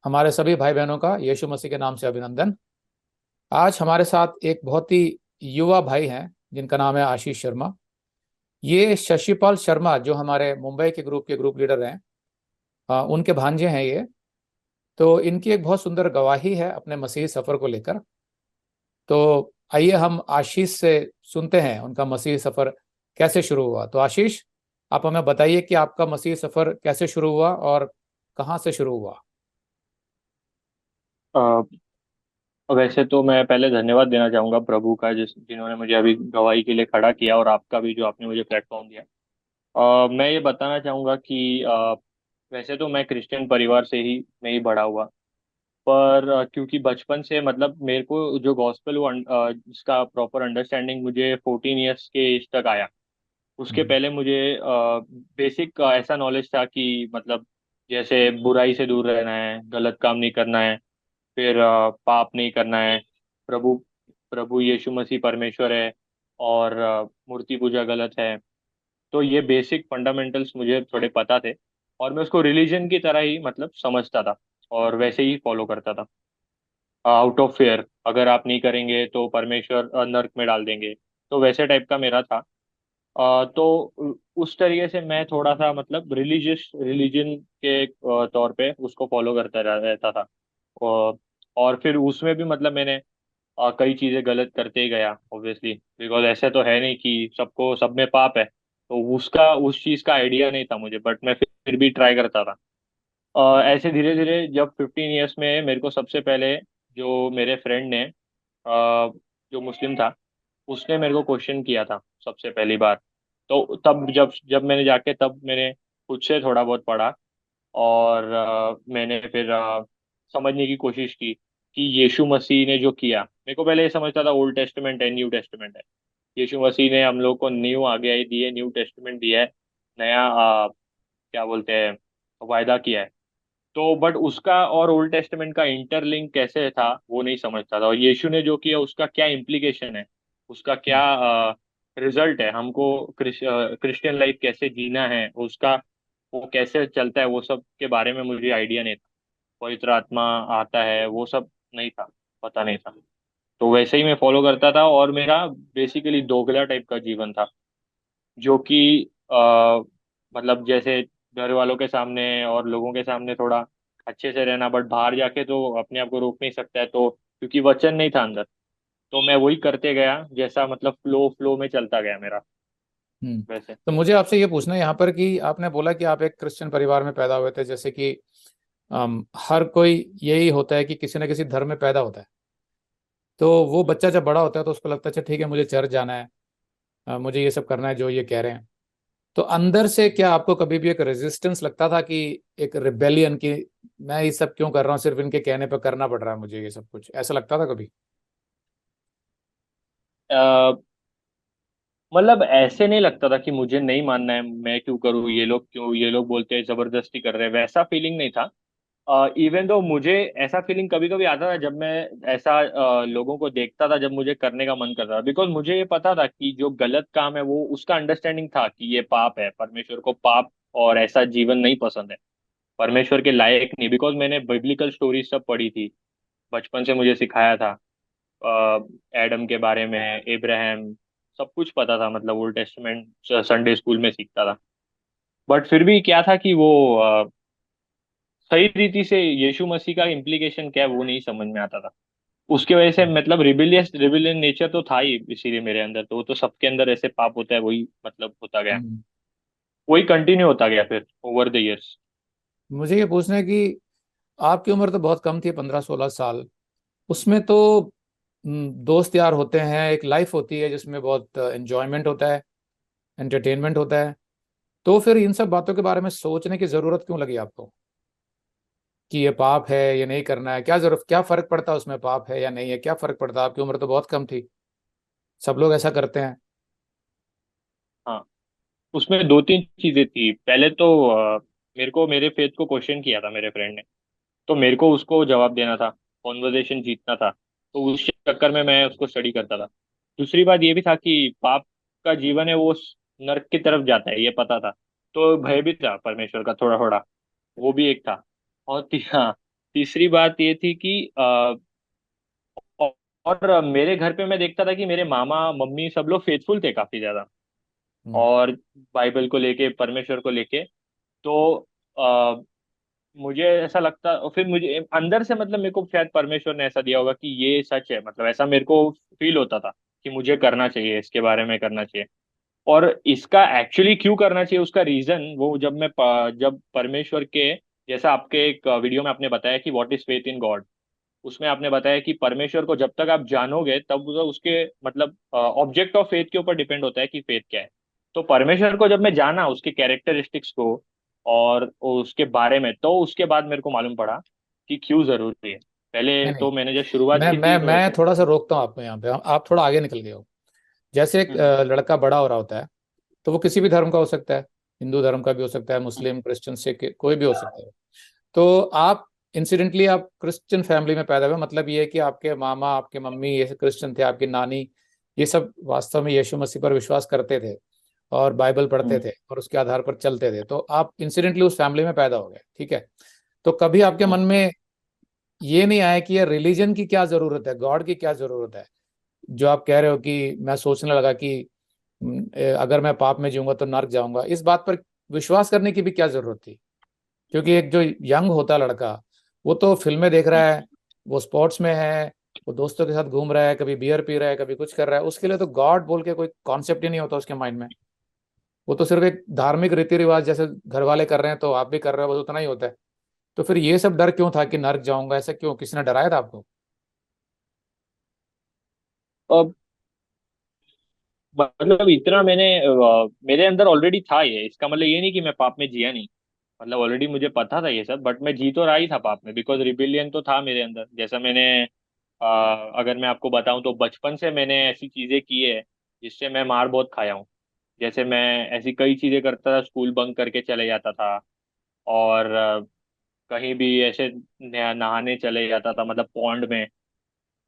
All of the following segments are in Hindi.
हमारे सभी भाई बहनों का यीशु मसीह के नाम से अभिनंदन। आज हमारे साथ एक बहुत ही युवा भाई हैं जिनका नाम है आशीष शर्मा। ये शशिपाल शर्मा जो हमारे मुंबई के ग्रुप लीडर हैं, उनके भांजे हैं ये। तो इनकी एक बहुत सुंदर गवाही है अपने मसीही सफर को लेकर। तो आइए हम आशीष से सुनते हैं उनका मसीही सफर कैसे शुरू हुआ। तो आशीष, आप हमें बताइए कि आपका मसीही सफर कैसे शुरू हुआ और कहाँ से शुरू हुआ। अ, वैसे तो मैं पहले धन्यवाद देना चाहूँगा प्रभु का जिन्होंने मुझे अभी गवाही के लिए खड़ा किया, और आपका भी जो आपने मुझे प्लेटफॉर्म दिया। मैं ये बताना चाहूँगा कि वैसे तो मैं क्रिश्चियन परिवार से ही में ही बड़ा हुआ। पर क्योंकि बचपन से मतलब मेरे को जो गॉस्पेल जिसका प्रॉपर अंडरस्टैंडिंग मुझे 14 ईयर्स के एज तक आया। उसके हम्म। पहले मुझे बेसिक ऐसा नॉलेज था कि मतलब जैसे बुराई से दूर रहना है, गलत काम नहीं करना है, फिर पाप नहीं करना है, प्रभु प्रभु यीशु मसीह परमेश्वर है, और मूर्ति पूजा गलत है। तो ये बेसिक फंडामेंटल्स मुझे थोड़े पता थे, और मैं उसको रिलीजन की तरह ही मतलब समझता था और वैसे ही फॉलो करता था। आउट ऑफ फेयर, अगर आप नहीं करेंगे तो परमेश्वर नर्क में डाल देंगे। तो वैसे टाइप का मेरा था। तो उस तरीके से मैं थोड़ा सा मतलब रिलीजन के तौर पे उसको फॉलो करता रहता था। और और फिर उसमें भी मतलब मैंने कई चीजें गलत करते ही गया, ऑब्वियसली, बिकॉज ऐसे तो है नहीं कि सबको सब में पाप है। तो उसका उस चीज का आइडिया नहीं था मुझे, बट मैं फिर भी ट्राई करता था। ऐसे धीरे धीरे जब 15 ईयर्स में मेरे को सबसे पहले जो मेरे फ्रेंड ने जो मुस्लिम था, उसने मेरे को क्वेश्चन किया था सबसे पहली बार। तो तब जब जब मैंने जाके तब मैंने खुद से थोड़ा बहुत पढ़ा, और मैंने फिर समझने की कोशिश की कि यीशु मसीह ने जो किया। मेरे को पहले ये समझता था ओल्ड टेस्टमेंट है, न्यू टेस्टमेंट है। यीशु मसीह ने हम लोग को न्यू आज्ञाएं दी है, न्यू टेस्टमेंट दिया है, नया क्या बोलते हैं, वायदा किया है। तो बट उसका और ओल्ड टेस्टमेंट का इंटरलिंक कैसे था वो नहीं समझता था, और यीशु ने जो किया उसका क्या इम्प्लीकेशन है, उसका क्या रिजल्ट है, हमको क्रिश्चियन लाइफ कैसे जीना है उसका, वो कैसे चलता है, वो सब के बारे में मुझे आइडिया नहीं था। पवित्र आत्मा आता है वो सब नहीं था, पता नहीं था। तो वैसे ही मैं फॉलो करता था, और मेरा बेसिकली दोगला टाइप का जीवन था, जो कि मतलब जैसे घर वालों के सामने और लोगों के सामने थोड़ा अच्छे से रहना, बट बाहर जाके तो अपने आप को रोक नहीं सकता है, तो क्योंकि वचन नहीं था अंदर, तो मैं वही करते गया, जैसा मतलब फ्लो फ्लो में चलता गया मेरा हम्म। वैसे। तो मुझे आपसे ये पूछना है यहाँ पर कि आपने बोला कि आप एक क्रिश्चियन परिवार में पैदा हुए थे, जैसे कि हर कोई यही होता है कि किसी न किसी धर्म में पैदा होता है। तो वो बच्चा जब बड़ा होता है तो उसको लगता है अच्छा ठीक है, मुझे चर्च जाना है, मुझे ये सब करना है जो ये कह रहे हैं। तो अंदर से क्या आपको कभी भी एक रेजिस्टेंस लगता था कि एक रिबेलियन की, मैं ये सब क्यों कर रहा हूँ, सिर्फ इनके कहने पर करना पड़ रहा है मुझे, ये सब कुछ ऐसा लगता था कभी? अ, मतलब ऐसे नहीं लगता था कि मुझे नहीं मानना है, मैं क्यों करूँ, ये लोग क्यों, ये लोग बोलते हैं जबरदस्ती कर रहे हैं, वैसा फीलिंग नहीं था। इवन दो मुझे ऐसा फीलिंग कभी कभी आता था जब मैं ऐसा लोगों को देखता था, जब मुझे करने का मन करता था, बिकॉज मुझे ये पता था कि जो गलत काम है वो उसका अंडरस्टैंडिंग था कि ये पाप है, परमेश्वर को पाप और ऐसा जीवन नहीं पसंद है, परमेश्वर के लायक नहीं। बिकॉज मैंने बिब्लिकल स्टोरीज सब पढ़ी थी, बचपन से मुझे सिखाया था एडम के बारे में, इब्राहिम, सब कुछ पता था, मतलब ओल्ड टेस्टमेंट संडे स्कूल में सीखता था। बट फिर भी क्या था कि वो सही रीति से यीशु मसीह का इम्प्लीकेशन क्या है वो नहीं समझ में आता था। उसके वजह से मतलब रिबिलियन नेचर तो था ही इसीलिए मेरे अंदर, तो वो तो सबके अंदर ऐसे पाप होता है, वही मतलब होता गया, हम्म। वही कंटिन्यू होता गया फिर ओवर द इयर्स। मुझे ये पूछना है कि आपकी उम्र तो बहुत कम थी, 15-16 साल। उसमें तो दोस्त यार होते हैं, एक लाइफ होती है जिसमें बहुत एंजॉयमेंट होता है, एंटरटेनमेंट होता है। तो फिर इन सब बातों के बारे में सोचने की जरूरत क्यों लगी आपको कि ये पाप है, ये नहीं करना है? क्या जरूरत, क्या फर्क पड़ता है उसमें, पाप है या नहीं है, क्या फर्क पड़ता है? आपकी उम्र तो बहुत कम थी, सब लोग ऐसा करते हैं। हाँ, उसमें दो तीन चीजें थी। पहले तो मेरे को मेरे फेथ को क्वेश्चन किया था मेरे फ्रेंड ने, तो मेरे को उसको जवाब देना था, कॉन्वर्जेशन जीतना था। तो उस चक्कर में मैं उसको स्टडी करता था। दूसरी बात ये भी था कि पाप का जीवन है वो नर्क की तरफ जाता है, ये पता था। तो भय भी था परमेश्वर का थोड़ा थोड़ा, वो भी एक था। और हाँ, तीसरी बात ये थी कि और मेरे घर पे मैं देखता था कि मेरे मामा मम्मी सब लोग फेथफुल थे काफी ज्यादा, हम्म। और बाइबल को लेके, परमेश्वर को लेके। तो आ, मुझे ऐसा लगता, और फिर मुझे अंदर से मतलब मेरे को शायद परमेश्वर ने ऐसा दिया होगा कि ये सच है, मतलब ऐसा मेरे को फील होता था कि मुझे करना चाहिए, इसके बारे में करना चाहिए। और इसका एक्चुअली क्यों करना चाहिए, उसका रीजन वो जब परमेश्वर के, जैसा आपके एक वीडियो में आपने बताया कि what is faith in God, उसमें आपने बताया कि परमेश्वर को जब तक आप जानोगे तब उसके मतलब ऑब्जेक्ट ऑफ फेथ के ऊपर डिपेंड होता है कि फेथ क्या है। तो परमेश्वर को जब मैं जाना, उसके कैरेक्टरिस्टिक्स को और उसके बारे में, तो उसके बाद मेरे को मालूम पड़ा कि क्यों जरूरी है। पहले नहीं नहीं, तो मैंने जब शुरुआत मैं की मैं थी तो मैं ऐसे। थोड़ा सा रोकता हूँ आपको यहाँ पे। आप थोड़ा आगे निकल गए हो। जैसे एक हम्म। लड़का बड़ा हो रहा होता है, तो वो किसी भी धर्म का हो सकता है, हिंदू धर्म का भी हो सकता है, हम्म। मुस्लिम, क्रिश्चियन, सिख, कोई भी हो सकता है। तो आप इंसिडेंटली आप क्रिश्चियन फैमिली में पैदा हुए, मतलब ये है कि आपके मामा, आपके मम्मी ये क्रिश्चियन थे, आपकी नानी, ये सब वास्तव में यीशु मसीह पर विश्वास करते थे और बाइबल पढ़ते हम्म। थे और उसके आधार पर चलते थे। तो आप इंसिडेंटली उस फैमिली में पैदा हो गए, ठीक है। तो कभी आपके मन हम्म। में ये नहीं आया कि ये रिलीजन की क्या जरूरत है, गॉड की क्या जरूरत है? जो आप कह रहे हो कि मैं सोचने लगा कि अगर मैं पाप में जीऊंगा तो नर्क जाऊंगा, इस बात पर विश्वास करने की भी क्या जरूरत थी? क्योंकि एक जो यंग होता लड़का, वो तो फिल्में देख हम्म। रहा है, वो स्पोर्ट्स में है, वो दोस्तों के साथ घूम रहा है, कभी बियर पी रहा है, कभी कुछ कर रहा है, उसके लिए तो गॉड बोल के कोई कॉन्सेप्ट ही नहीं होता उसके माइंड में। वो तो सिर्फ एक धार्मिक रीति रिवाज, जैसे घर वाले कर रहे हैं तो आप भी कर रहे हो, बस उतना ही होता है। तो फिर ये सब डर क्यों था कि नर्क जाऊंगा? ऐसा क्यों, किसी ने डराया था आपको? अब मतलब इतना मेरे अंदर ऑलरेडी था ये, इसका मतलब ये नहीं कि मैं पाप में जिया नहीं। मतलब ऑलरेडी मुझे पता था ये सब, बट मैं जी तो रहा ही था पाप में, बिकॉज रिबिलियन तो था मेरे अंदर। जैसा अगर मैं आपको बताऊं तो बचपन से मैंने ऐसी चीजें की है जिससे मैं मार बहुत खाया हूँ। जैसे मैं ऐसी कई चीजें करता था, स्कूल बंक करके चले जाता था, और कहीं भी ऐसे नहाने चले जाता था, मतलब पॉन्ड में,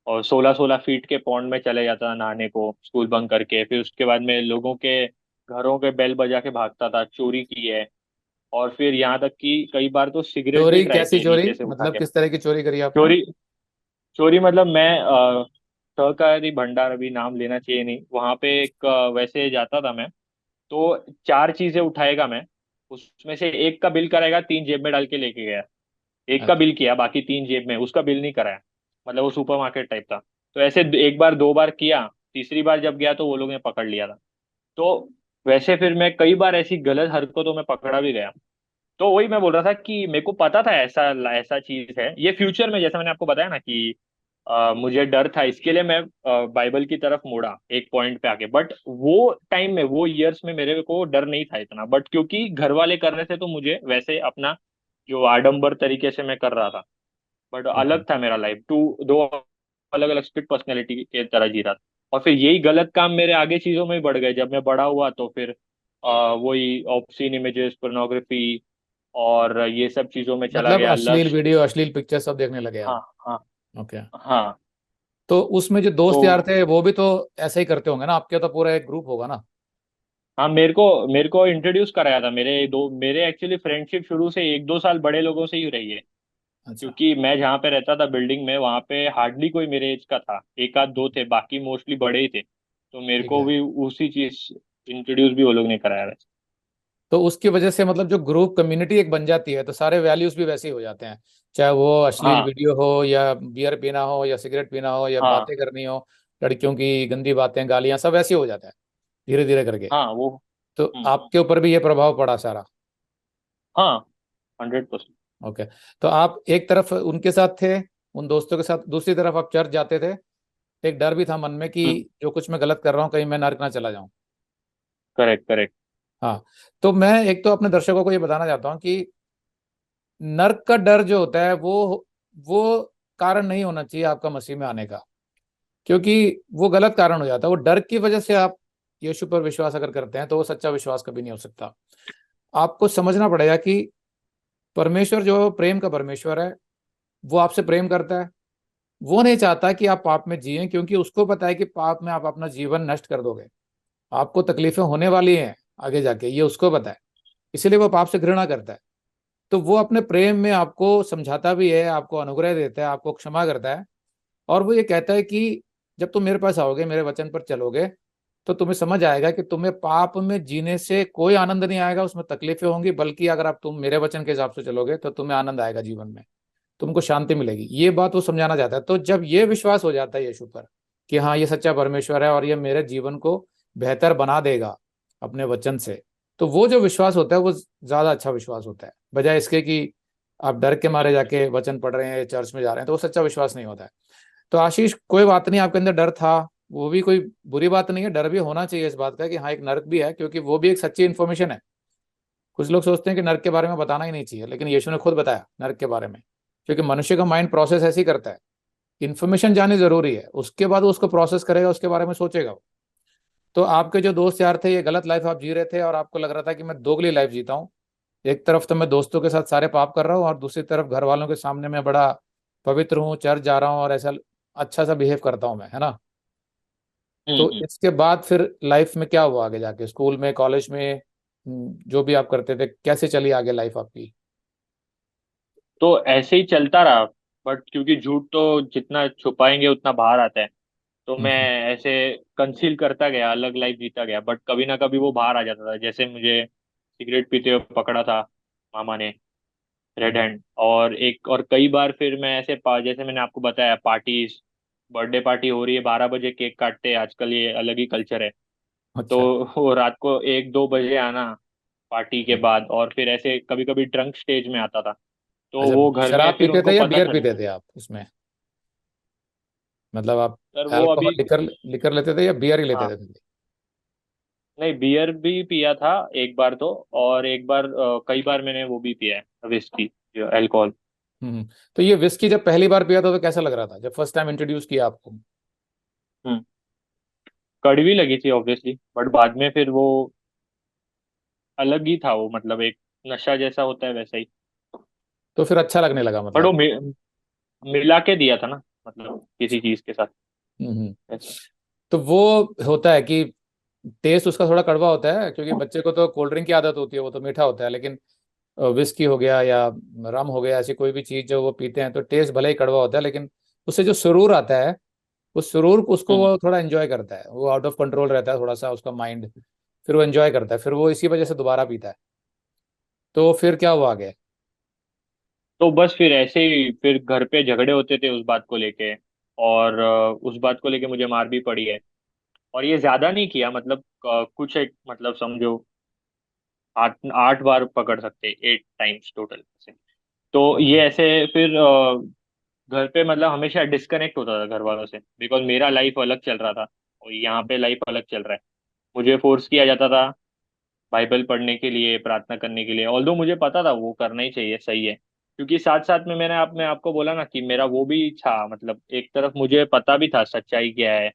और 16-16 फीट के पौंड में चले जाता था नहाने को स्कूल बंक करके। फिर उसके बाद में लोगों के घरों के बेल बजा के भागता था, चोरी की है। और फिर यहाँ तक कि कई बार तो सिगरेट भी चोरी? ट्राई कैसी किए चोरी? नीचे से उठा मतलब के। किस तरह की चोरी करी आपने? चोरी, चोरी मतलब मैं सहकारी भंडार, अभी नाम लेना चाहिए नहीं, वहां पे एक वैसे जाता था मैं। तो चार चीजें उठाएगा मैं, उसमें से एक का बिल कराएगा, तीन जेब में डाल के लेके गया। एक का अच्छा। बिल किया, बाकी तीन जेब में, उसका बिल नहीं कराया। मतलब वो सुपरमार्केट टाइप था। तो ऐसे एक बार दो बार किया, तीसरी बार जब गया तो वो लोग ने पकड़ लिया था। तो वैसे फिर मैं कई बार ऐसी गलत हरकतों में पकड़ा भी गया। तो वही मैं बोल रहा था कि मेरे को पता था ऐसा ऐसा चीज है ये फ्यूचर में, जैसा मैंने आपको बताया ना कि मुझे डर था, इसके लिए मैं बाइबल की तरफ मुड़ा एक पॉइंट पे आके। बट वो टाइम में, वो ईयर्स में मेरे को डर नहीं था इतना, बट क्योंकि घर वाले कर रहे थे तो मुझे वैसे अपना जो आडंबर तरीके से मैं कर रहा था। But okay. अलग था मेरा लाइफ, टू दो अलग अलग स्प्लिट पर्सनैलिटी के तरह जी रहा था। और फिर यही गलत काम मेरे आगे चीजों में बढ़ गए जब मैं बड़ा हुआ, तो फिर वही ऑब्ससीन इमेजेस, पोर्नोग्राफी और ये सब चीजों में चला मतलब गया, अश्लील लस्ट। वीडियो, अश्लील पिक्चर सब देखने लगे हाँ। आप? हाँ। ओके। हाँ। तो उसमें जो दोस्त यार तो थे वो भी तो ऐसे ही करते होंगे ना? आपके तो पूरा एक ग्रुप होगा ना? हाँ, मेरे को इंट्रोड्यूस कराया था मेरे एक्चुअली फ्रेंडशिप शुरू से 1-2 साल बड़े लोगों से ही रही है। अच्छा। क्योंकि मैं जहाँ पे रहता था बिल्डिंग में, वहाँ पे हार्डली कोई मेरे एज का था, एक आध दो थे, बाकी मोस्टली बड़े ही थे। तो मेरे ठीक को है। भी उसी चीज इंट्रोड्यूस भी वो लोग ने कराया वैसे। तो उसकी वजह से मतलब जो ग्रुप कम्युनिटी एक बन जाती है, तो सारे वैल्यूज भी वैसे ही हो जाते हैं, चाहे वो अश्लील हाँ। वीडियो हो या बियर पीना हो या सिगरेट पीना हो या हाँ। बातें करनी हो, लड़कियों की गंदी बातें, गालियां, सब वैसे ही हो जाता है धीरे धीरे करके। हाँ वो। तो हम्म। आपके ऊपर भी ये प्रभाव पड़ा सारा? हाँ, 100%। ओके। तो आप एक तरफ उनके साथ थे, उन दोस्तों के साथ, दूसरी तरफ आप चर्च जाते थे। एक डर भी था मन में कि जो कुछ मैं गलत कर रहा हूँ कहीं मैं नर्क ना चला जाऊं। Correct, correct. हाँ। तो मैं एक तो अपने दर्शकों को ये बताना चाहता हूँ कि नर्क का डर जो होता है वो कारण नहीं होना चाहिए आपका मसीह में आने का, क्योंकि वो गलत कारण हो जाता है। वो डर की वजह से आप यीशु पर विश्वास अगर करते हैं तो वो सच्चा विश्वास कभी नहीं हो सकता। आपको समझना पड़ेगा कि परमेश्वर जो प्रेम का परमेश्वर है, वो आपसे प्रेम करता है। वो नहीं चाहता कि आप पाप में जिएं, क्योंकि उसको पता है कि पाप में आप अपना जीवन नष्ट कर दोगे, आपको तकलीफें होने वाली हैं आगे जाके, ये उसको पता है। इसीलिए वो पाप से घृणा करता है। तो वो अपने प्रेम में आपको समझाता भी है, आपको अनुग्रह देता है, आपको क्षमा करता है। और वो ये कहता है कि जब तुम मेरे पास आओगे, मेरे वचन पर चलोगे, तो तुम्हें समझ आएगा कि तुम्हें पाप में जीने से कोई आनंद नहीं आएगा, उसमें तकलीफें होंगी, बल्कि अगर आप तुम मेरे वचन के हिसाब से चलोगे तो तुम्हें आनंद आएगा जीवन में, तुमको शांति मिलेगी। ये बात वो समझाना चाहता है। तो जब ये विश्वास हो जाता है यीशु पर कि हाँ ये सच्चा परमेश्वर है और ये मेरे जीवन को बेहतर बना देगा अपने वचन से, तो वो जो विश्वास होता है वो ज्यादा अच्छा विश्वास होता है, बजाय इसके कि आप डर के मारे जाके वचन पढ़ रहे हैं, चर्च में जा रहे हैं, तो वो सच्चा विश्वास नहीं होता है। तो आशीष, कोई बात नहीं, आपके अंदर डर था, वो भी कोई बुरी बात नहीं है, डर भी होना चाहिए इस बात का कि हाँ एक नरक भी है, क्योंकि वो भी एक सच्ची इन्फॉर्मेशन है। कुछ लोग सोचते हैं कि नर्क के बारे में बताना ही नहीं चाहिए, लेकिन यीशु ने खुद बताया नर्क के बारे में, क्योंकि मनुष्य का माइंड प्रोसेस ऐसे ही करता है। इन्फॉर्मेशन जाननी जरूरी है, उसके बाद वो उसको प्रोसेस करेगा, उसके बारे में सोचेगा वो। तो आपके जो दोस्त यार थे, ये गलत लाइफ आप जी रहे थे और आपको लग रहा था कि मैं दोगली लाइफ जीता हूँ। एक तरफ तो मैं दोस्तों के साथ सारे पाप कर रहा हूँ और दूसरी तरफ घर वालों के सामने मैं बड़ा पवित्र हूँ, चर्च जा रहा हूँ और ऐसा अच्छा सा बिहेव करता हूँ मैं, है ना। तो हम्म। इसके बाद फिर लाइफ में क्या हुआ आगे जाके, स्कूल में, कॉलेज में, जो भी आप करते थे, कैसे चली आगे लाइफ आपकी? तो ऐसे ही चलता रहा। बट क्योंकि झूठ तो जितना छुपाएंगे उतना बाहर आता है, तो मैं हम्म। ऐसे कंसील करता गया, अलग लाइफ जीता गया। बट कभी ना कभी वो बाहर आ जाता था। जैसे मुझे सिगरेट पीते हुए पकड़ा था मामा ने, रेड हम्म। हैंड। और कई बार फिर मैं ऐसे जैसे मैंने आपको बताया, पार्टीज, बर्थडे पार्टी हो रही है, 12 बजे केक काटते हैं आजकल, ये अलग ही कल्चर है। तो अच्छा। वो रात को 1-2 बजे आना पार्टी के बाद, और फिर ऐसे कभी कभी ड्रंक स्टेज में आता था। तो अच्छा, वो घर में शराब फिर पीते उनको थे या पता बियर चल। पीते थे आप उसमें? मतलब आप सर वो अल्कोहल, अभी, लिकर लिकर लेते थे या बियर ही लेते हाँ, थे? नहीं, बियर भी पिया था एक बार तो। और एक बार कई बार मैंने वो भी पिया है, विस्की, जो अल्कोहल। हम्म। तो ये विस्की जब पहली बार पिया था तो कैसा लग रहा था, जब फर्स्ट टाइम इंट्रोड्यूस किया आपको? हम्म। कड़वी लगी थी ऑब्वियसली, बट बाद में फिर वो अलग ही था। वो मतलब एक नशा जैसा होता है वैसा ही। तो फिर अच्छा लगने लगा बट वो मतलब? मिला के दिया था ना, मतलब किसी चीज के साथ, हम्म। ऐसा। तो वो होता है कि टेस्ट उसका थोड़ा कड़वा होता है, क्योंकि बच्चे को तो कोल्ड ड्रिंक की आदत होती है, वो तो मीठा होता है, लेकिन विस्की हो गया या रम हो गया, ऐसी कोई भी चीज जो वो पीते हैं तो टेस्ट भले ही कड़वा होता है, लेकिन उससे जो सुरूर आता है, उस सुरूर को उसको हम्म। वो थोड़ा एंजॉय करता है, वो आउट ऑफ कंट्रोल रहता है थोड़ा सा उसका माइंड, फिर वो एंजॉय करता है, फिर वो इसी वजह से दोबारा पीता है। तो फिर क्या हुआ आगे? तो बस फिर ऐसे ही फिर घर पे झगड़े होते थे उस बात को लेके। और उस बात को लेके मुझे मार भी पड़ी है। और ये ज्यादा नहीं किया, मतलब कुछ एक, मतलब समझो 8 8 बार पकड़ सकते, 8 टाइम्स टोटल से। तो ये ओके। ऐसे फिर घर पे मतलब हमेशा डिस्कनेक्ट होता था घर वालों से, बिकॉज मेरा लाइफ अलग चल रहा था और यहाँ पे लाइफ अलग चल रहा है। मुझे फोर्स किया जाता था बाइबल पढ़ने के लिए, प्रार्थना करने के लिए, ऑल्दो मुझे पता था वो करना ही चाहिए, सही है। क्योंकि साथ साथ में मैं आपको बोला ना कि मेरा वो भी था, मतलब एक तरफ मुझे पता भी था सच्चाई क्या है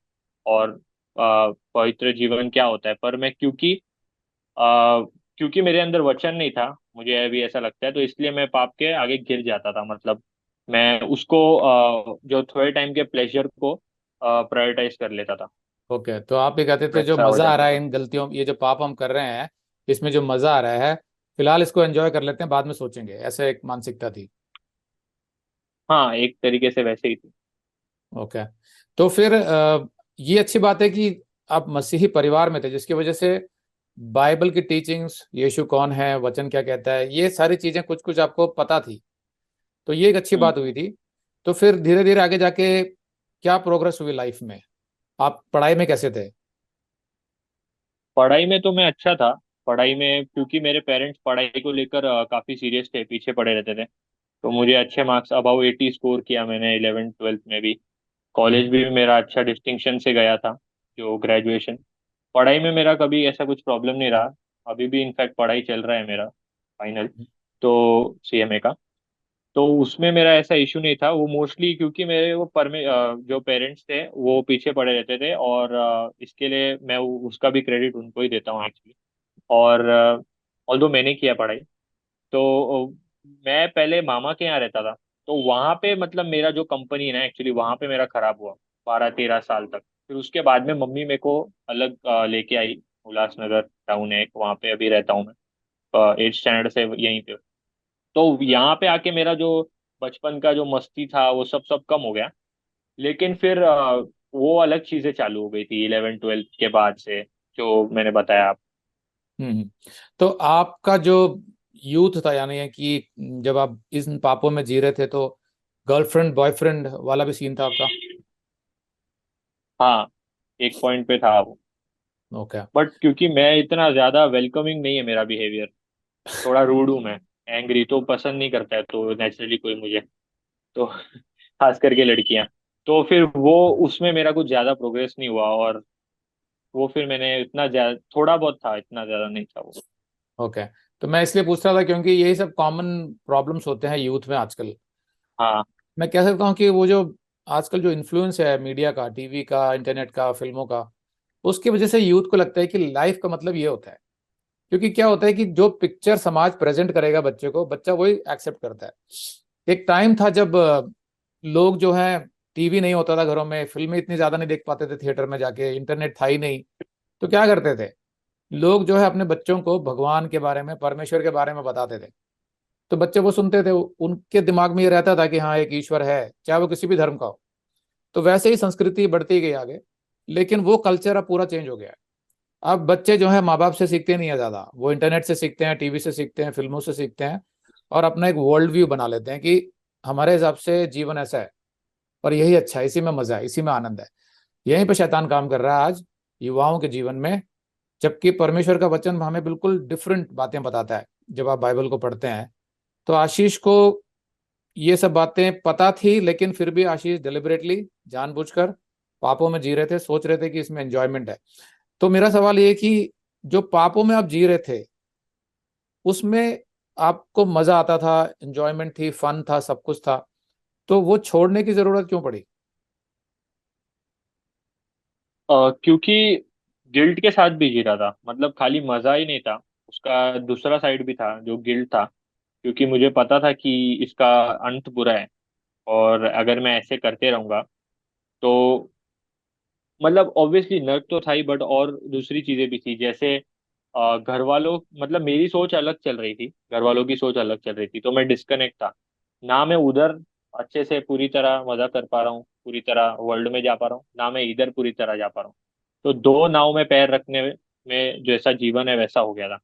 और पवित्र जीवन क्या होता है। पर मैं क्योंकि मेरे अंदर वचन नहीं था, मुझे अभी ऐसा लगता है, तो इसलिए मैं पाप के आगे गिर जाता था। मतलब मैं उसको जो थोड़े टाइम के प्लेजर को प्रायोरिटाइज कर लेता था। ओके, तो आप ये कहते थे जो वैसा हो मजा आ जाता रहा है था। इन गलतियों, ये जो पाप हम कर रहे हैं, इसमें जो मजा आ रहा है, फिलहाल इसको एंजॉय कर लेते हैं, बाद में सोचेंगे, ऐसे एक मानसिकता थी। हाँ, एक तरीके से वैसे ही थी। ओके। तो फिर ये अच्छी बात है कि आप मसीही परिवार में थे, जिसकी वजह से बाइबल की टीचिंग्स, यीशु कौन है, वचन क्या कहता है, ये सारी चीजें कुछ कुछ आपको पता थी। तो ये एक अच्छी हम्म। बात हुई थी। तो फिर धीरे धीरे आगे जाके क्या प्रोग्रेस हुई लाइफ में? आप पढ़ाई में कैसे थे? पढ़ाई में तो मैं अच्छा था। पढ़ाई में क्योंकि मेरे पेरेंट्स पढ़ाई को लेकर काफी सीरियस थे, पीछे पड़े रहते थे। तो मुझे अच्छे मार्क्स, अबाउ 80 स्कोर किया मैंने 11th 12th में भी। कॉलेज हम्म। भी मेरा अच्छा डिस्टिंक्शन से गया था, जो ग्रेजुएशन। पढ़ाई में मेरा कभी ऐसा कुछ प्रॉब्लम नहीं रहा। अभी भी इनफैक्ट पढ़ाई चल रहा है मेरा, फाइनल, तो सीएमए का। तो उसमें मेरा ऐसा इशू नहीं था। वो मोस्टली क्योंकि मेरे वो जो पेरेंट्स थे वो पीछे पड़े रहते थे, और इसके लिए मैं उसका भी क्रेडिट उनको ही देता हूँ एक्चुअली। और ऑल्दो मैंने किया पढ़ाई, तो मैं पहले मामा के यहाँ रहता था। तो वहाँ पे मतलब मेरा जो कंपनी है ना, एक्चुअली वहाँ पे मेरा खराब हुआ 12 13 साल तक। फिर उसके बाद में मम्मी मेरे को अलग लेके आई, उल्लासनगर टाउन है एक, वहाँ पे अभी रहता हूँ मैं 8th स्टैंडर्ड से यहीं पे। तो यहाँ पे आके मेरा जो बचपन का जो मस्ती था वो सब सब कम हो गया। लेकिन फिर वो अलग चीजें चालू हो गई थी 11 12 के बाद से, जो मैंने बताया आप। हम्म। तो आपका जो यूथ था, यानी है कि जब आप इन पापों में जी रहे थे, तो गर्लफ्रेंड बॉयफ्रेंड वाला भी सीन था आपका? हाँ, एक पॉइंट पे था वो। ओके। बट क्योंकि मैं इतना ज्यादा वेलकमिंग नहीं है मेरा बिहेवियर, थोड़ा रूड हूँ मैं, एंग्री तो पसंद नहीं करता है तो नेचुरली कोई मुझे, तो खास करके लड़कियां। तो फिर वो उसमें मेरा कुछ ज्यादा प्रोग्रेस नहीं हुआ, और वो फिर मैंने इतना ज्यादा, थोड़ा बहुत था, इतना ज्यादा नहीं था वो। ओके। तो मैं इसलिए पूछ रहा था क्योंकि यही सब कॉमन प्रॉब्लम्स होते हैं यूथ में आजकल। हाँ। मैं कह सकता हूँ कि वो जो आजकल जो इन्फ्लुएंस है मीडिया का, टीवी का, इंटरनेट का, फिल्मों का, उसकी वजह से यूथ को लगता है कि लाइफ का मतलब ये होता है। क्योंकि क्या होता है कि जो पिक्चर समाज प्रेजेंट करेगा बच्चे को, बच्चा वही एक्सेप्ट करता है। एक टाइम था जब लोग जो है, टीवी नहीं होता था घरों में, फिल्में इतनी ज्यादा नहीं देख पाते थे थिएटर में जाके, इंटरनेट था ही नहीं। तो क्या करते थे लोग, जो है अपने बच्चों को भगवान के बारे में, परमेश्वर के बारे में बताते थे। तो बच्चे वो सुनते थे, उनके दिमाग में ये रहता था कि हाँ एक ईश्वर है, चाहे वो किसी भी धर्म का हो। तो वैसे ही संस्कृति बढ़ती गई आगे। लेकिन वो कल्चर अब पूरा चेंज हो गया है। अब बच्चे जो है माँ बाप से सीखते नहीं है ज्यादा, वो इंटरनेट से सीखते हैं, टीवी से सीखते हैं, फिल्मों से सीखते हैं। और अपना एक वर्ल्ड व्यू बना लेते हैं कि हमारे हिसाब से जीवन ऐसा है और यही अच्छा है, इसी में मजा है, इसी में आनंद है। यहीं पे शैतान काम कर रहा है आज युवाओं के जीवन में। जबकि परमेश्वर का वचन हमें बिल्कुल डिफरेंट बातें बताता है। जब आप बाइबल को पढ़ते हैं, तो आशीष को ये सब बातें पता थी, लेकिन फिर भी आशीष डिलिबरेटली, जानबूझकर पापों में जी रहे थे, सोच रहे थे कि इसमें एंजॉयमेंट है। तो मेरा सवाल ये कि जो पापों में आप जी रहे थे, उसमें आपको मजा आता था, एंजॉयमेंट थी, फन था, सब कुछ था, तो वो छोड़ने की जरूरत क्यों पड़ी? क्योंकि गिल्ट के साथ भी जी रहा था, मतलब खाली मजा ही नहीं था, उसका दूसरा साइड भी था जो गिल्ट था। क्योंकि मुझे पता था कि इसका अंत बुरा है, और अगर मैं ऐसे करते रहूंगा तो, मतलब ऑब्वियसली नर्क तो था ही, बट और दूसरी चीजें भी थी, जैसे घर वालों, मतलब मेरी सोच अलग चल रही थी, घर वालों की सोच अलग चल रही थी, तो मैं डिस्कनेक्ट था। ना मैं उधर अच्छे से पूरी तरह मजा कर पा रहा हूँ, पूरी तरह वर्ल्ड में जा पा रहा हूँ, ना मैं इधर पूरी तरह जा पा रहा हूँ। तो दो नाव में पैर रखने में जैसा जीवन है वैसा हो गया था।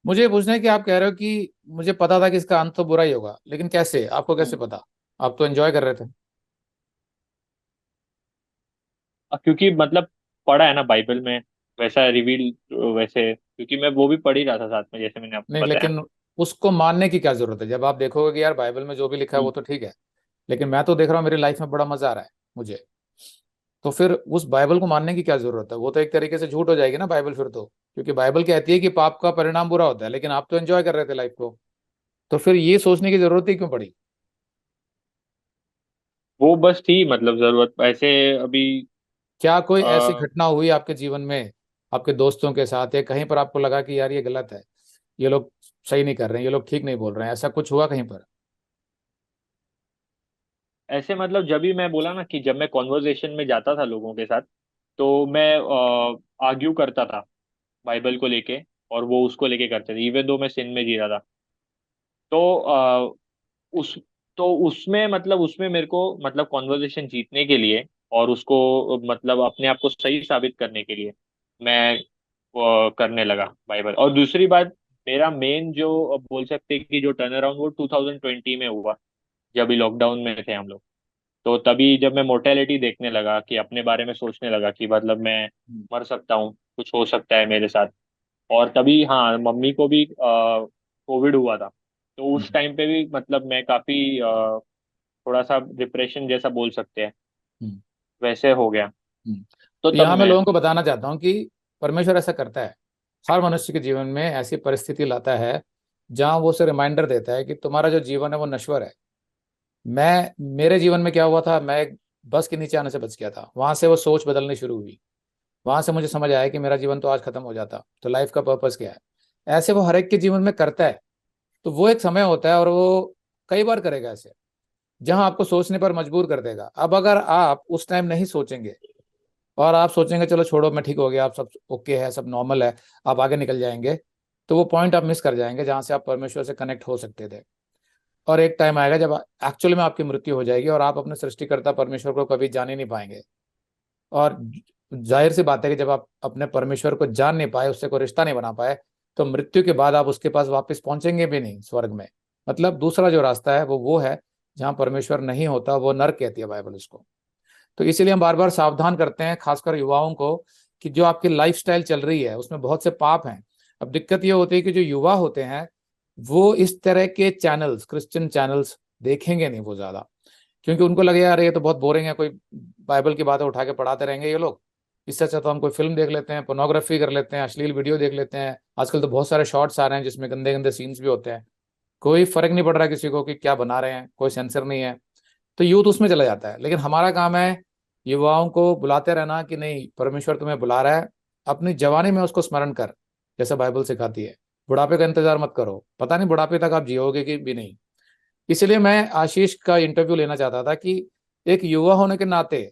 मुझे ये पूछना है कि आप कह रहे हो कि मुझे पता था कि इसका अंत तो बुरा ही होगा, लेकिन कैसे, आपको कैसे हम्म। पता? आप तो एंजॉय कर रहे थे। क्योंकि मतलब पढ़ा है ना बाइबल में, वैसा रिवील, वैसे क्योंकि मैं वो भी पढ़ ही रहा था साथ में, जैसे मैंने आपको नहीं, बताया। लेकिन उसको मानने की क्या जरूरत है जब आप देखोगे कि यार बाइबल में जो भी लिखा है वो हम्म। तो ठीक है, लेकिन मैं तो देख रहा हूँ मेरी लाइफ में बड़ा मजा आ रहा है मुझे। तो फिर उस बाइबल को मानने की क्या जरूरत है? वो तो एक तरीके से झूठ हो जाएगी ना बाइबल फिर तो। क्योंकि बाइबल कहती है कि पाप का परिणाम बुरा होता है, लेकिन आप तो एंजॉय कर रहे थे लाइफ को। तो फिर ये सोचने की जरूरत ही क्यों पड़ी? वो बस थी मतलब जरूरत ऐसे अभी। क्या कोई ऐसी आ, घटना हुई आपके जीवन में, आपके दोस्तों के साथ, या कहीं पर आपको लगा कि यार ये गलत है, ये लोग सही नहीं कर रहे हैं, ये लोग ठीक नहीं बोल रहे हैं, ऐसा कुछ हुआ कहीं पर? ऐसे मतलब जब भी मैं बोला ना कि जब मैं कॉन्वर्जेशन में जाता था लोगों के साथ, तो मैं आर्ग्यू करता था बाइबल को लेके, और वो उसको लेके करते थे, इवन दो मैं सिन में जी रहा था। तो उस तो उसमें मतलब उसमें मेरे को मतलब कॉन्वर्जेशन जीतने के लिए, और उसको मतलब अपने आप को सही साबित करने के लिए मैं करने लगा बाइबल। और दूसरी बात, मेरा मेन जो बोल सकते हैं कि जो टर्न अराउंड, वो 2020 में हुआ, जब भी लॉकडाउन में थे हम लोग। तो तभी जब मैं मोर्टेलिटी देखने लगा, कि अपने बारे में सोचने लगा कि मतलब मैं हम्म। मर सकता हूँ, कुछ हो सकता है मेरे साथ। और तभी हाँ, मम्मी को भी कोविड हुआ था। तो उस हम्म। टाइम पे भी मतलब मैं काफी थोड़ा सा डिप्रेशन जैसा बोल सकते हैं, हम्म। वैसे हो गया। हम्म। तो तो तब यहाँ मैं मैं। लोगों को बताना चाहता हूँ कि परमेश्वर ऐसा करता है, हर मनुष्य के जीवन में ऐसी परिस्थिति लाता है जहाँ वो उसे रिमाइंडर देता है कि तुम्हारा जो जीवन है वो नश्वर है। मेरे जीवन में क्या हुआ था, मैं एक बस के नीचे आने से बच गया था, वहां से वो सोच बदलनी शुरू हुई। वहां से मुझे समझ आया कि मेरा जीवन तो आज खत्म हो जाता, तो लाइफ का पर्पस क्या है। ऐसे वो हर एक के जीवन में करता है। तो वो एक समय होता है और वो कई बार करेगा ऐसे, जहां आपको सोचने पर मजबूर कर देगा। अब अगर आप उस टाइम नहीं सोचेंगे और आप सोचेंगे चलो छोड़ो मैं ठीक हो गया, आप सब ओके है, सब नॉर्मल है, आप आगे निकल जाएंगे, तो वो पॉइंट आप मिस कर जाएंगे जहां से आप परमेश्वर से कनेक्ट हो सकते थे। और एक टाइम आएगा जब एक्चुअली में आपकी मृत्यु हो जाएगी और आप अपने सृष्टिकर्ता परमेश्वर को कभी जान ही नहीं पाएंगे। और जाहिर सी बात है कि जब आप अपने परमेश्वर को जान नहीं पाए, उससे कोई रिश्ता नहीं बना पाए, तो मृत्यु के बाद आप उसके पास वापस पहुंचेंगे भी नहीं स्वर्ग में। मतलब दूसरा जो रास्ता है वो है जहाँ परमेश्वर नहीं होता, वो नरक कहती है बाइबल उसको। तो इसीलिए हम बार बार सावधान करते हैं खासकर युवाओं को कि जो आपकी लाइफस्टाइल चल रही है उसमें बहुत से पाप हैं। अब दिक्कत ये होती है कि जो युवा होते हैं वो इस तरह के चैनल्स, क्रिश्चियन चैनल्स देखेंगे नहीं वो ज्यादा, क्योंकि उनको लगे यार ये तो बहुत बोरिंग है, कोई बाइबल की बातें उठा के पढ़ाते रहेंगे ये लोग। इससे अच्छा तो हम कोई फिल्म देख लेते हैं, पोर्नोग्राफी कर लेते हैं, अश्लील वीडियो देख लेते हैं। आजकल तो बहुत सारे शॉर्ट्स आ रहे हैं जिसमें गंदे गंदे सीन्स भी होते हैं। कोई फर्क नहीं पड़ रहा किसी को कि क्या बना रहे हैं, कोई सेंसर नहीं है। तो यूथ उसमें चला जाता है। लेकिन हमारा काम है युवाओं को बुलाते रहना कि नहीं, परमेश्वर तुम्हें बुला रहा है, अपनी जवानी में उसको स्मरण कर, जैसा बाइबल सिखाती है। बुढ़ापे का इंतजार मत करो, पता नहीं बुढ़ापे तक आप जियोगे कि भी नहीं। इसलिए मैं आशीष का इंटरव्यू लेना चाहता था कि एक युवा होने के नाते,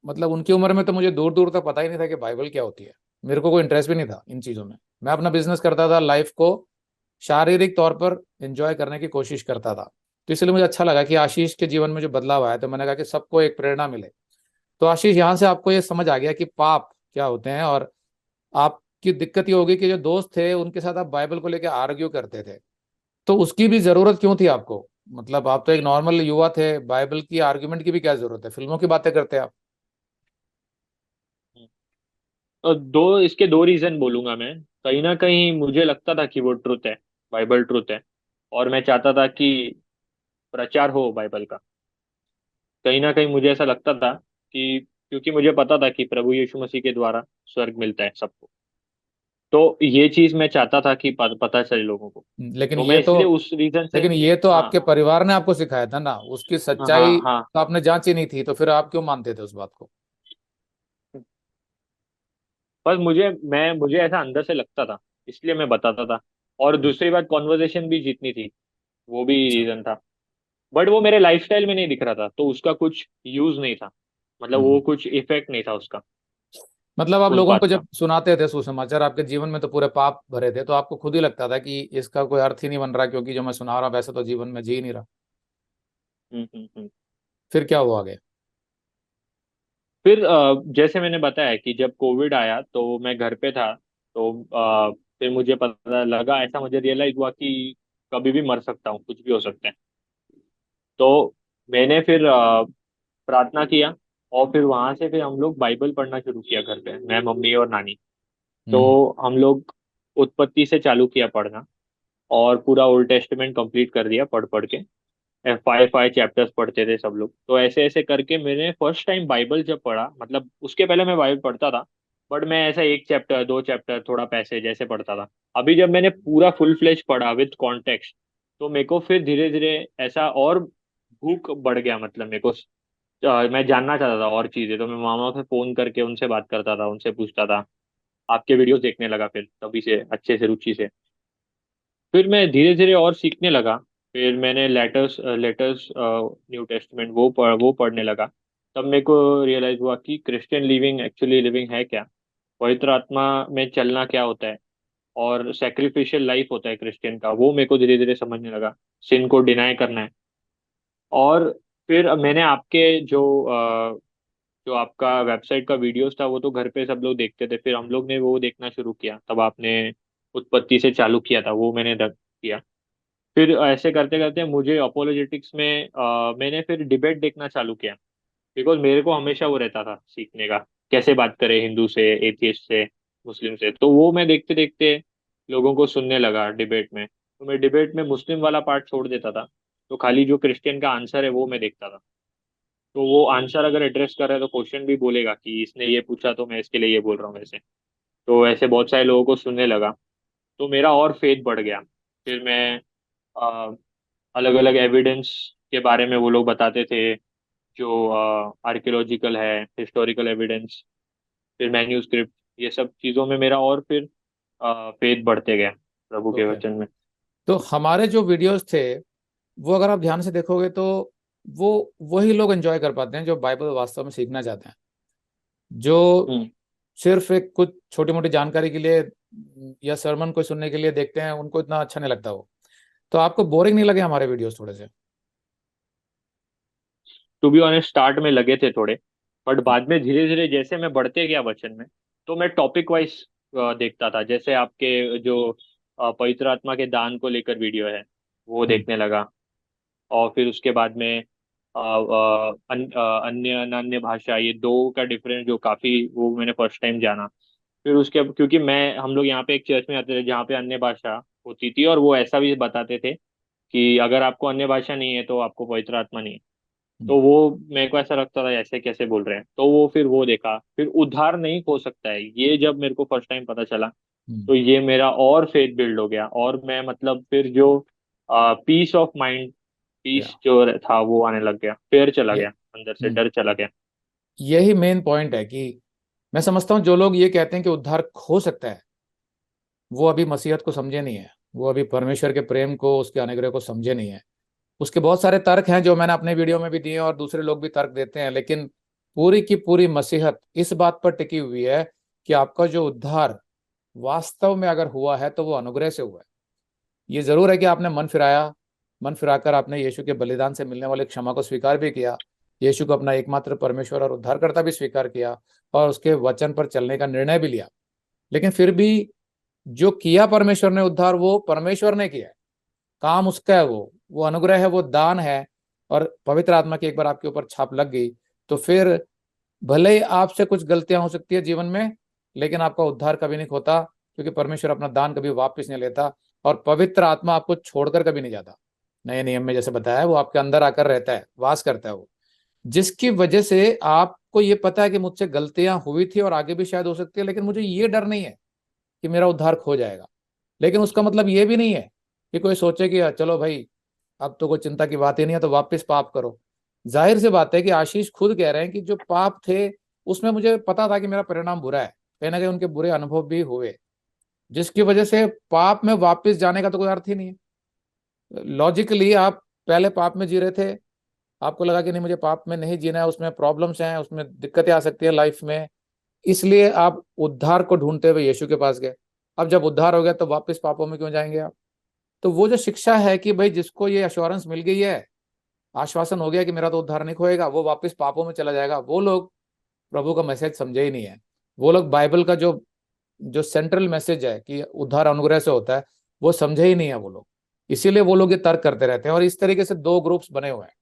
मतलब उनकी उम्र में तो मुझे दूर दूर तक पता ही नहीं था कि बाइबल क्या होती है। मेरे को कोई इंटरेस्ट भी नहीं था इन चीजों में। मैं अपना बिजनेस करता था, लाइफ को शारीरिक तौर पर एंजॉय करने की कोशिश करता था। तो इसलिए मुझे अच्छा लगा कि आशीष के जीवन में जो बदलाव आया, तो मैंने कहा कि सबको एक प्रेरणा मिले। तो आशीष, यहाँ से आपको ये समझ आ गया कि पाप क्या होते हैं, और आपकी दिक्कत ये होगी कि जो दोस्त थे उनके साथ आप बाइबल को लेकर आर्ग्यू करते थे, तो उसकी भी जरूरत क्यों थी आपको? मतलब आप तो एक नॉर्मल युवा थे, बाइबल की आर्ग्यूमेंट की भी क्या जरूरत है, फिल्मों की बातें करते आप। तो दो इसके दो रीजन बोलूंगा मैं। कहीं ना कहीं मुझे लगता था कि वो ट्रुथ है, बाइबल ट्रुथ है, और मैं चाहता था कि प्रचार हो बाइबल का। कहीं ना कहीं मुझे ऐसा लगता था कि क्योंकि मुझे पता था कि प्रभु यीशु मसीह के द्वारा स्वर्ग मिलता है सबको। तो ये चीज मैं चाहता था कि पता चले लोगों को। लेकिन तो ये मैं तो इसलिए उस रीजन से। लेकिन ये तो हाँ आपके परिवार ने आपको सिखाया था ना, उसकी हाँ सच्चाई हाँ। तो आपने जांची नहीं थी, तो फिर आप क्यों मानते थे उस बात को? बस मुझे ऐसा अंदर से लगता था, इसलिए मैं बताता था। और दूसरी बात, कॉन्वर्जेशन भी जितनी थी, वो भी अच्छा। रीजन था। बट वो मेरे लाइफस्टाइल में नहीं दिख रहा था, तो उसका कुछ यूज नहीं था। मतलब वो हम्म। कुछ इफेक्ट नहीं था उसका मतलब आप उस लोगों को बात का। जब सुनाते थे सुसमाचार, आपके जीवन में तो पूरे पाप भरे थे, तो आपको खुद ही लगता था कि इसका कोई अर्थ ही नहीं बन रहा, क्योंकि जो मैं सुना रहा हूं वैसे तो जीवन में जी ही नहीं रहा। हम्म। फिर क्या हुआ आगे? फिर जैसे मैंने बताया कि जब कोविड आया तो मैं घर पे था। तो फिर मुझे पता लगा, ऐसा मुझे रियलाइज हुआ कि कभी भी मर सकता हूँ, कुछ भी हो सकता है। तो मैंने फिर प्रार्थना किया, और फिर वहां से फिर हम लोग बाइबल पढ़ना शुरू किया घर पे, मैं, मम्मी और नानी। तो हम्म। हम लोग उत्पत्ति से चालू किया पढ़ना, और पूरा ओल्ड टेस्टमेंट कंप्लीट कर दिया पढ़ पढ़ के। फाइव फाइव चैप्टर्स पढ़ते थे सब लोग। तो ऐसे ऐसे करके मैंने फर्स्ट टाइम बाइबल जब पढ़ा, मतलब उसके पहले मैं बाइबल पढ़ता था, बट मैं ऐसा एक चैप्टर दो चैप्टर थोड़ा पैसेज ऐसे पढ़ता था। अभी जब मैंने पूरा फुल फ्लेज पढ़ा विद कॉन्टेक्स्ट, तो मेरे को फिर धीरे धीरे ऐसा और भूख बढ़ गया। मतलब मेरे को मैं जानना चाहता था और चीजें। तो मैं मामा से फोन करके उनसे बात करता था, उनसे पूछता था। आपके वीडियोस देखने लगा फिर तभी से, अच्छे से, रुचि से। फिर मैं धीरे धीरे और सीखने लगा। फिर मैंने लेटर्स लेटर्स न्यू टेस्टमेंट वो पढ़ने लगा। तब मेरे को रियलाइज हुआ कि क्रिश्चियन लिविंग एक्चुअली लिविंग है क्या, पवित्र आत्मा में चलना क्या होता है, और सेक्रीफिशियल लाइफ होता है क्रिश्चियन का, वो मेरे को धीरे धीरे समझने लगा। सिन को डिनाई करना है। और फिर मैंने आपके जो आपका वेबसाइट का वीडियोस था, वो तो घर पे सब लोग देखते थे, फिर हम लोग ने वो देखना शुरू किया। तब आपने उत्पत्ति से चालू किया था, वो मैंने किया। फिर ऐसे करते करते मुझे अपोलोजेटिक्स में मैंने फिर डिबेट देखना चालू किया। बिकॉज मेरे को हमेशा वो रहता था सीखने का, कैसे बात करें हिंदू से, एथियस्ट से, मुस्लिम से। तो वो मैं देखते देखते लोगों को सुनने लगा डिबेट में। तो मैं डिबेट में मुस्लिम वाला पार्ट छोड़ देता था, तो खाली जो क्रिश्चियन का आंसर है वो मैं देखता था। तो वो आंसर अगर एड्रेस कर रहा है तो क्वेश्चन भी बोलेगा कि इसने ये पूछा तो मैं इसके लिए ये बोल रहा हूँ वैसे। तो ऐसे बहुत सारे लोगों को सुनने लगा, तो मेरा और फेथ बढ़ गया। फिर मैं अलग अलग एविडेंस के बारे में वो लोग बताते थे, जो आर्कियोलॉजिकल है, हिस्टोरिकल एविडेंस, फिर मैन्यूस्क्रिप्ट, ये सब चीज़ों में मेरा और फिर फेथ बढ़ते गया प्रभु के ओके। वचन में। तो हमारे जो वीडियोस थे वो अगर आप ध्यान से देखोगे तो वो वही लोग एंजॉय कर पाते हैं जो बाइबल वास्तव में सीखना चाहते हैं। जो हम्म सिर्फ एक कुछ छोटी मोटी जानकारी के लिए या सरमन को सुनने के लिए देखते हैं, उनको इतना अच्छा नहीं लगता वो। तो आपको बोरिंग नहीं लगे हमारे वीडियोस थोड़े से? टू बी ऑनेस्ट स्टार्ट में लगे थे थोड़े, बट बाद में धीरे धीरे जैसे मैं बढ़ते गया वचन में, तो मैं टॉपिक वाइज देखता था। जैसे आपके जो पवित्र आत्मा के दान को लेकर वीडियो है, वो हम्म। देखने लगा। और फिर उसके बाद में अन्य अन्य भाषा, ये दो का डिफरेंस जो काफी, वो मैंने फर्स्ट टाइम जाना। फिर उसके, क्योंकि मैं हम लोग यहाँ पे एक चर्च में आते थे जहाँ पे अन्य भाषा होती थी, और वो ऐसा भी बताते थे कि अगर आपको अन्य भाषा नहीं है तो आपको पवित्र आत्मा नहीं है। हम्म। तो वो मेरे को ऐसा लगता था ऐसे कैसे बोल रहे हैं, तो वो फिर वो देखा, फिर उद्धार नहीं हो सकता है, ये जब मेरे को फर्स्ट टाइम पता चला, हम्म। तो ये मेरा और फेथ बिल्ड हो गया। और मैं मतलब फिर जो पीस ऑफ माइंड, या पीस जो था वो आने लग गया, फेयर चला ये गया, अंदर से हम्म डर चला गया। यही मेन पॉइंट है कि मैं समझता हूँ जो लोग ये कहते हैं कि उद्धार हो सकता है, वो अभी मसीहत को समझे नहीं है, वो अभी परमेश्वर के प्रेम को, उसके अनुग्रह को समझे नहीं है। उसके बहुत सारे तर्क हैं जो मैंने अपने वीडियो में भी दिए और दूसरे लोग भी तर्क देते हैं, लेकिन पूरी की पूरी मसीहत इस बात पर टिकी हुई है कि आपका जो उद्धार वास्तव में अगर हुआ है तो वो अनुग्रह से हुआ है। ये जरूर है कि आपने मन फिराया, मन फिराकर आपने यीशु के बलिदान से मिलने वाली क्षमा को स्वीकार भी किया, यीशु को अपना एकमात्र परमेश्वर और उद्धारकर्ता भी स्वीकार किया, और उसके वचन पर चलने का निर्णय भी लिया। लेकिन फिर भी जो किया परमेश्वर ने उद्धार, वो परमेश्वर ने किया है, काम उसका है, वो अनुग्रह है, वो दान है। और पवित्र आत्मा की एक बार आपके ऊपर छाप लग गई, तो फिर भले ही आपसे कुछ गलतियां हो सकती है जीवन में, लेकिन आपका उद्धार कभी नहीं खोता, क्योंकि परमेश्वर अपना दान कभी वापस नहीं लेता। और पवित्र आत्मा आपको छोड़कर कभी नहीं जाता। नए नियम में जैसे बताया, वो आपके अंदर आकर रहता है, वास करता है वो, जिसकी वजह से आपको ये पता है कि मुझसे गलतियां हुई थी और आगे भी शायद हो सकती है, लेकिन मुझे ये डर नहीं है कि मेरा उद्धार खो जाएगा। लेकिन उसका मतलब ये भी नहीं है कि कोई सोचे कि चलो भाई, अब तो कोई चिंता की बात ही नहीं है, तो वापस पाप करो। जाहिर सी बात है कि आशीष खुद कह रहे हैं कि जो पाप थे उसमें मुझे पता था कि मेरा परिणाम बुरा है, कहीं ना कहीं उनके बुरे अनुभव भी हुए, जिसकी वजह से पाप में वापस जाने का तो कोई अर्थ ही नहीं है। लॉजिकली आप पहले पाप में जी रहे थे, आपको लगा कि नहीं मुझे पाप में नहीं जीना है, उसमें प्रॉब्लम्स हैं, उसमें दिक्कतें आ सकती है लाइफ में, इसलिए आप उद्धार को ढूंढते हुए यीशु के पास गए। अब जब उद्धार हो गया तो वापस पापों में क्यों जाएंगे आप? तो वो जो शिक्षा है कि भाई जिसको ये अश्योरेंस मिल गई है, आश्वासन हो गया कि मेरा तो उद्धार नहीं खोएगा, वो वापस पापों में चला जाएगा, वो लोग प्रभु का मैसेज समझे ही नहीं है। वो लोग बाइबल का जो जो सेंट्रल मैसेज है कि उद्धार अनुग्रह से होता है, वो समझे ही नहीं है वो लोग। इसीलिए वो लोग ये तर्क करते रहते हैं, और इस तरीके से दो ग्रुप्स बने हुए हैं।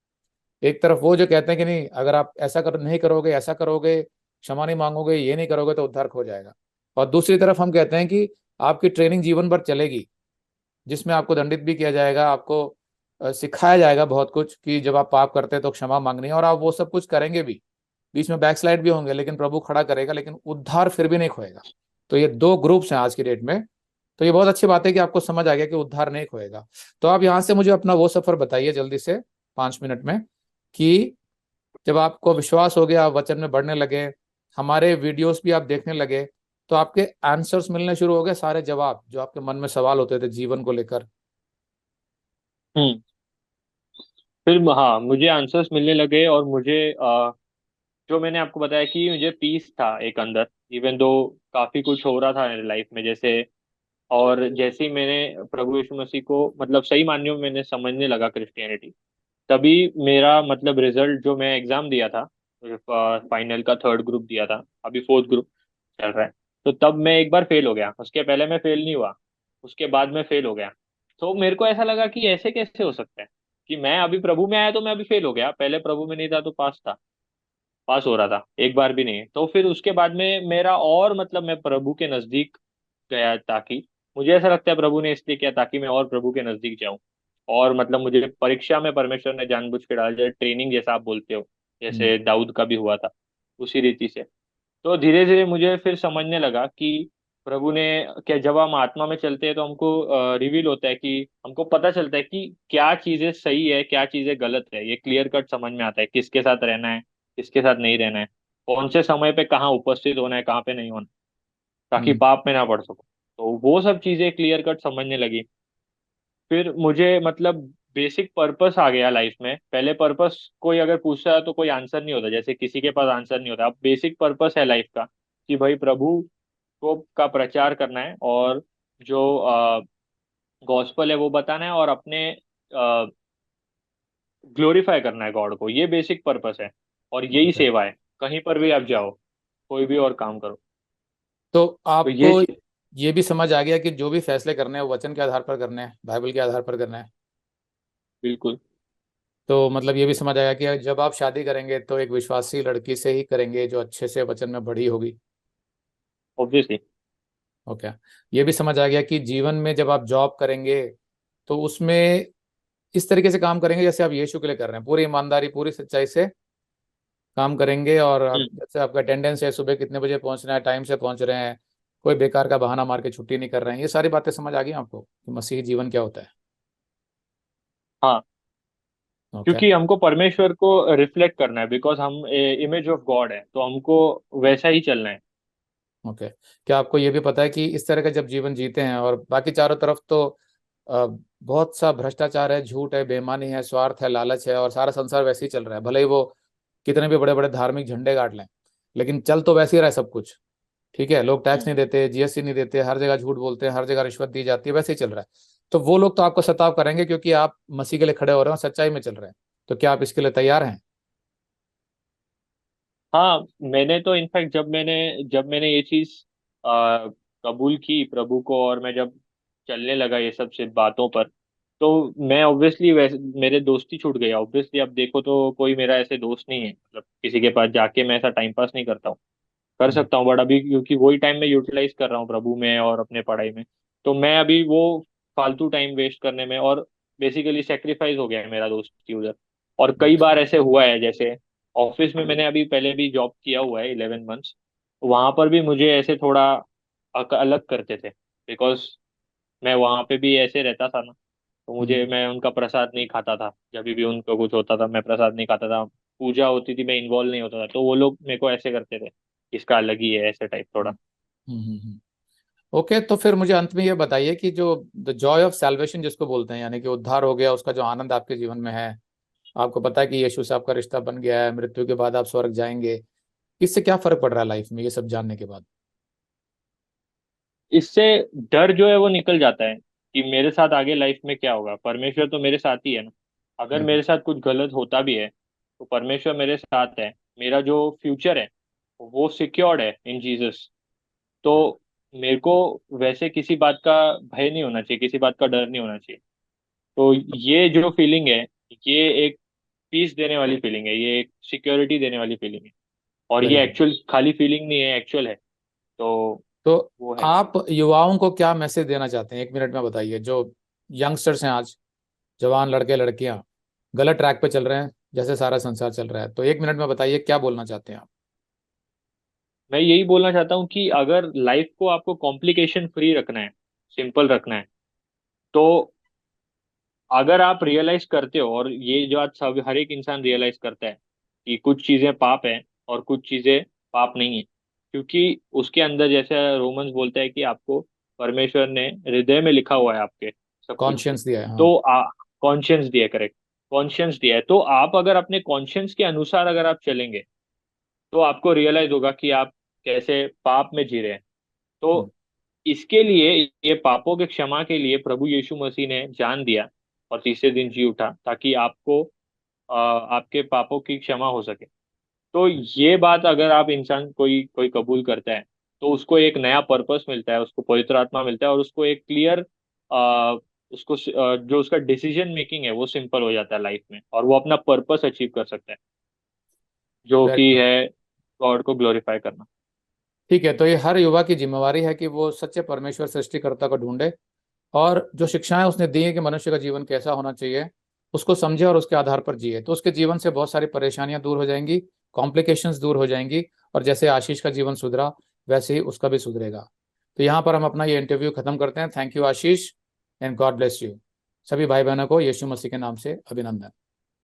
एक तरफ वो जो कहते हैं कि नहीं, अगर आप ऐसा कर नहीं करोगे, ऐसा करोगे, क्षमा नहीं मांगोगे, ये नहीं करोगे, तो उद्धार खो जाएगा। और दूसरी तरफ हम कहते हैं कि आपकी ट्रेनिंग जीवन भर चलेगी, जिसमें आपको दंडित भी किया जाएगा, आपको सिखाया जाएगा बहुत कुछ कि जब आप पाप करते हैं तो क्षमा मांगनी है, और आप वो सब कुछ करेंगे भी, बीच में बैकस्लाइड भी होंगे, लेकिन प्रभु खड़ा करेगा, लेकिन उद्धार फिर भी नहीं खोएगा। तो ये दो ग्रुप्स हैं आज की डेट में। तो ये बहुत अच्छी बात है कि आपको समझ आ गया कि उद्धार नहीं खोएगा। तो आप यहाँ से मुझे अपना वो सफर बताइए जल्दी से, 5 मिनट में, कि जब आपको विश्वास हो गया, आप वचन में बढ़ने लगे, हमारे वीडियोस भी आप देखने लगे, तो आपके आंसर्स मिलने शुरू हो गए, सारे जवाब जो आपके मन में सवाल होते थे जीवन को लेकर। हम्म। फिर हाँ, मुझे आंसर्स मिलने लगे, और मुझे जो मैंने आपको बताया कि मुझे पीस था एक अंदर, इवन दो काफी कुछ हो रहा था मेरी लाइफ में जैसे। और जैसे ही मैंने प्रभु यीशु मसीह को मतलब सही मायनों में मैंने समझने लगा क्रिश्चियनिटी, तभी मेरा मतलब रिजल्ट जो मैं एग्जाम दिया था, फाइनल का थर्ड ग्रुप दिया था, अभी फोर्थ ग्रुप चल रहा है, तो तब मैं एक बार फेल हो गया। उसके पहले मैं फेल नहीं हुआ, उसके बाद मैं फेल हो गया। तो मेरे को ऐसा लगा कि ऐसे कैसे हो सकता है कि मैं अभी प्रभु में आया तो मैं अभी फेल हो गया, पहले प्रभु में नहीं था तो पास था, पास हो रहा था, एक बार भी नहीं। तो फिर उसके बाद में मेरा और मतलब मैं प्रभु के नजदीक गया, ताकि मुझे ऐसा लगता है प्रभु ने इसलिए किया ताकि मैं और प्रभु के नजदीक जाऊं। और मतलब मुझे परीक्षा में परमेश्वर ने जानबूझ के डाल दिया, ट्रेनिंग जैसा आप बोलते हो, हम्म। जैसे दाऊद का भी हुआ था, उसी रीति से। तो धीरे धीरे मुझे फिर समझने लगा कि प्रभु ने क्या, जब हम आत्मा में चलते हैं तो हमको रिवील होता है कि हमको पता चलता है कि क्या चीजें सही है, क्या चीजें गलत है, ये क्लियर कट समझ में आता है, किसके साथ रहना है, किसके साथ नहीं रहना है, कौन से समय पे कहाँ उपस्थित होना है, कहाँ पे नहीं होना, ताकि हम्म। पाप में ना पड़ सको। तो वो सब चीजें क्लियर कट समझने लगी। फिर मुझे मतलब बेसिक पर्पस आ गया लाइफ में। पहले पर्पस कोई अगर पूछता है तो कोई आंसर नहीं होता, जैसे किसी के पास आंसर नहीं होता। अब बेसिक पर्पस है लाइफ का कि भाई प्रभु को का प्रचार करना है, और जो गॉस्पल है वो बताना है, और अपने ग्लोरीफाई करना है गॉड को। ये बेसिक पर्पस है, और यही ओके। सेवा है। कहीं पर भी आप जाओ, कोई भी और काम करो, तो तो ये आपको चीज। ये भी समझ आ गया कि जो भी फैसले करने हैं वो वचन के आधार पर करने हैं, बाइबल के आधार पर करना है। बिल्कुल। तो मतलब ये भी समझ आया कि जब आप शादी करेंगे तो एक विश्वासी लड़की से ही करेंगे जो अच्छे से वचन में बढ़ी होगी। ऑब्वियसली। ओके। ये भी समझ आ गया कि जीवन में जब आप जॉब करेंगे तो उसमें इस तरीके से काम करेंगे जैसे आप यीशु के लिए कर रहे हैं, पूरी ईमानदारी पूरी सच्चाई से काम करेंगे। और जैसे आपका अटेंडेंस है, सुबह कितने बजे पहुंचना है, टाइम से पहुंच रहे हैं, कोई बेकार का बहाना मार के छुट्टी नहीं कर रहे हैं। ये सारी बातें समझ आ गई आपको कि मसीही जीवन क्या होता है। हाँ, ओके। क्योंकि हमको परमेश्वर को रिफ्लेक्ट करना है, बिकॉज हम इमेज ऑफ गॉड है, तो हमको वैसा ही चलना है। ओके। क्या आपको ये भी पता है कि इस तरह का जब जीवन जीते हैं और बाकी चारों तरफ तो अ, बहुत सा भ्रष्टाचार है, झूठ है, बेईमानी है, स्वार्थ है, लालच है, और सारा संसार वैसे ही चल रहा है, भले ही वो कितने भी बड़े बड़े धार्मिक झंडे गाड़ लें, लेकिन चल तो वैसे ही रहा है सब कुछ। ठीक है, लोग टैक्स हम्म। नहीं देते, जीएसटी नहीं देते, हर जगह झूठ बोलते हैं, हर जगह रिश्वत दी जाती है, वैसे ही चल रहा है। तो वो लोग तो आपको सताव करेंगे क्योंकि आप मसीह के लिए खड़े हो रहे हैं और सच्चाई में चल रहे हैं। तो क्या आप इसके लिए तैयार हैं? हाँ, मैंने तो इनफैक्ट जब मैंने ये चीज कबूल की प्रभु को, और मैं जब चलने लगा ये सब से बातों पर, तो मैं ऑब्वियसली वैसे मेरे दोस्ती छूट गया। ऑब्वियसली अब देखो तो कोई मेरा ऐसे दोस्त नहीं है, मतलब किसी के पास जाके मैं ऐसा टाइम पास नहीं करता हूँ। कर हम्म। सकता हूँ, बट अभी क्योंकि वही टाइम मैं यूटिलाइज कर रहा हूँ प्रभु में और अपने पढ़ाई में, तो मैं अभी वो फालतू टाइम वेस्ट करने में, और बेसिकली सेक्रीफाइस हो गया है मेरा दोस्ती उधर। और कई बार ऐसे हुआ है, जैसे ऑफिस में मैंने अभी पहले भी जॉब किया हुआ है 11 मंथ्स, वहां पर भी मुझे ऐसे थोड़ा अलग करते थे, बिकॉज मैं वहां पे भी ऐसे रहता था ना। तो मुझे, हम्म। मैं उनका प्रसाद नहीं खाता था, जब भी उनको कुछ होता था मैं प्रसाद नहीं खाता था। पूजा होती थी, मैं इन्वॉल्व नहीं होता था, तो वो लोग मेरे को ऐसे करते थे, इसका अलग ही है, ऐसे टाइप थोड़ा। हम्म। ओके। तो फिर मुझे अंत में ये बताइए कि जो द जॉय ऑफ सैल्वेशन जिसको बोलते हैं, यानी कि उद्धार हो गया, उसका जो आनंद आपके जीवन में है, आपको पता है कि यीशु से आपका रिश्ता बन गया है, मृत्यु के बाद आप स्वर्ग जाएंगे, इससे क्या फर्क पड़ रहा है लाइफ में ये सब जानने के बाद? इससे डर जो है वो निकल जाता है कि मेरे साथ आगे लाइफ में क्या होगा। परमेश्वर तो मेरे साथ ही है ना। अगर हम्म। मेरे साथ कुछ गलत होता भी है, तो परमेश्वर मेरे साथ है। मेरा जो फ्यूचर है वो सिक्योर्ड है इन जीसस। तो मेरे को वैसे किसी बात का भय नहीं होना चाहिए, किसी बात का डर नहीं होना चाहिए। तो ये जो फीलिंग है, ये एक पीस देने वाली फीलिंग है, ये एक सिक्योरिटी देने वाली फीलिंग है। और वेरी ये गुड। एक्चुअल खाली फीलिंग नहीं है, एक्चुअल है। तो तो वो है। आप युवाओं को क्या मैसेज देना चाहते हैं, 1 मिनट में बताइए। जो यंगस्टर्स हैं आज, जवान लड़के लड़कियां गलत ट्रैक पे चल रहे हैं जैसे सारा संसार चल रहा है, तो 1 मिनट में बताइए क्या बोलना चाहते हैं आप? मैं यही बोलना चाहता हूँ कि अगर लाइफ को आपको कॉम्प्लिकेशन फ्री रखना है, सिंपल रखना है, तो अगर आप रियलाइज करते हो, और ये जो आज सब हर एक इंसान रियलाइज करता है कि कुछ चीजें पाप है और कुछ चीजें पाप नहीं है, क्योंकि उसके अंदर जैसे रोमन्स बोलता है कि आपको परमेश्वर ने हृदय में लिखा हुआ है आपके सब कुछ। कॉन्शियंस दिया है, हाँ। तो कॉन्शियंस दिया है, करेक्ट। कॉन्शियंस दिया है, तो आप अगर अपने कॉन्शियंस के अनुसार अगर आप चलेंगे, तो आपको रियलाइज होगा कि आप कैसे पाप में जी रहे हैं। हम्म। तो इसके लिए, ये पापों के क्षमा के लिए प्रभु यीशु मसीह ने जान दिया और तीसरे दिन जी उठा, ताकि आपको आपके पापों की क्षमा हो सके। तो ये बात अगर आप इंसान कोई कोई कबूल करता है, तो उसको एक नया पर्पस मिलता है, उसको पवित्र आत्मा मिलता है, और उसको एक क्लियर, उसको जो उसका डिसीजन मेकिंग है वो सिंपल हो जाता है लाइफ में, और वो अपना पर्पस अचीव कर सकता है, जो वेरी कि गुड। है गॉड को ग्लोरीफाई करना। ठीक है, तो ये हर युवा की जिम्मेवारी है कि वो सच्चे परमेश्वर सृष्टिकर्ता को ढूंढे, और जो शिक्षाएं उसने दी है कि मनुष्य का जीवन कैसा होना चाहिए उसको समझे और उसके आधार पर जिए, तो उसके जीवन से बहुत सारी परेशानियां दूर हो जाएंगी, कॉम्प्लिकेशंस दूर हो जाएंगी, और जैसे आशीष का जीवन सुधरा वैसे ही उसका भी सुधरेगा। तो यहाँ पर हम अपना ये इंटरव्यू खत्म करते हैं। Thank you Ashish, and God bless you. सभी भाई बहनों को यीशु मसीह के नाम से अभिनंदन।